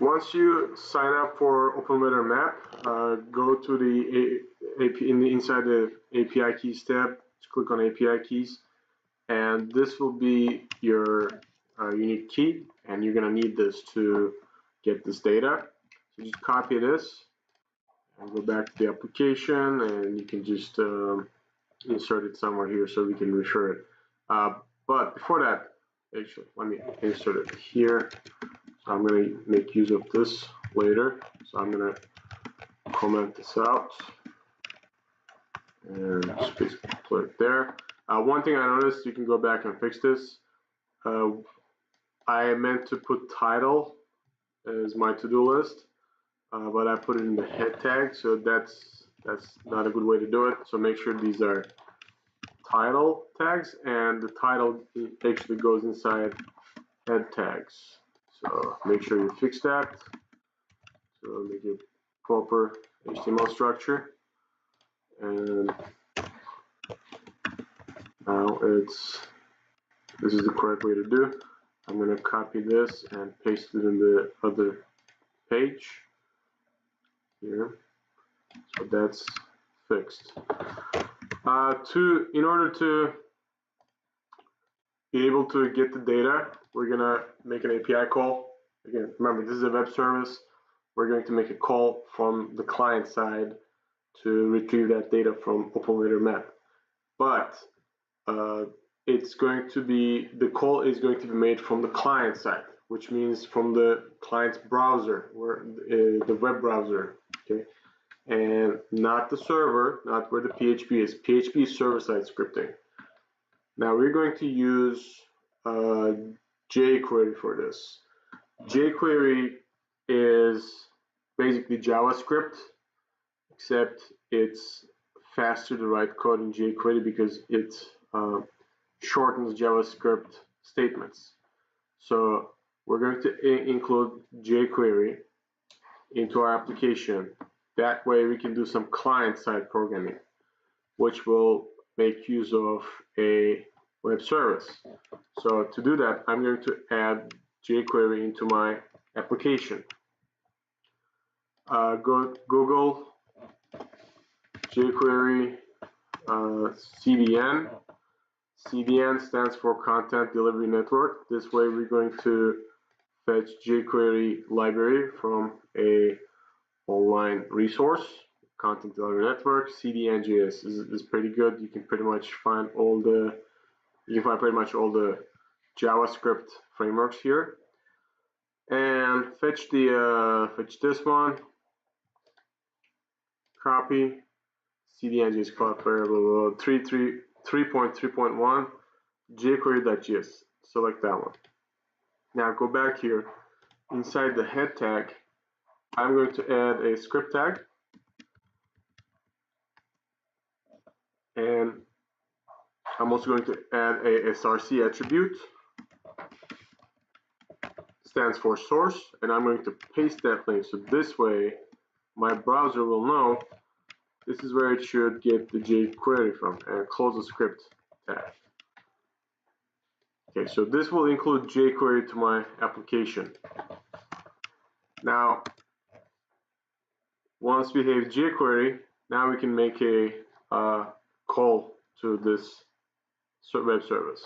Once you sign up for OpenWeatherMap, go to the inside the API keys tab. Just click on API keys, and this will be your unique key, and you're gonna need this to get this data. So just copy this and go back to the application, and you can just insert it somewhere here so we can refer it. But before that, actually, let me insert it here. So I'm going to make use of this later. So I'm going to comment this out and just put it there. One thing I noticed, you can go back and fix this. I meant to put title as my to-do list, but I put it in the head tag, so that's not a good way to do it. So make sure these are title tags, and the title actually goes inside head tags. So make sure you fix that. So make it proper HTML structure, and now this is the correct way to do. I'm going to copy this and paste it in the other page here. So that's fixed. In order to be able to get the data, we're going to make an API call. Again, remember, this is a web service. We're going to make a call from the client side to retrieve that data from OpenWeatherMap. But the call is going to be made from the client side, which means from the client's browser, or the web browser, okay, and not the server, not where the PHP is. PHP is server-side scripting. Now we're going to use JQuery for this. JQuery is basically JavaScript, except it's faster to write code in JQuery because it shortens JavaScript statements. So we're going to include JQuery into our application. That way we can do some client-side programming, which will make use of a web service. So to do that, I'm going to add JQuery into my application. Go Google JQuery CDN. CDN stands for Content Delivery Network. This way we're going to fetch jQuery library from a online resource, Content Delivery Network. CDN.js is pretty good. You can pretty much find pretty much all the JavaScript frameworks here. And fetch this one. Copy CDN.js class variable 3.3.1 jQuery.js. Select that one. Now go back here. Inside the head tag, I'm going to add a script tag, and I'm also going to add a src attribute. Stands for source, and I'm going to paste that link. So this way, my browser will know this is where it should get the jQuery from, and close the script tag. Okay, so this will include jQuery to my application. Now, once we have jQuery, now we can make a call to this web service.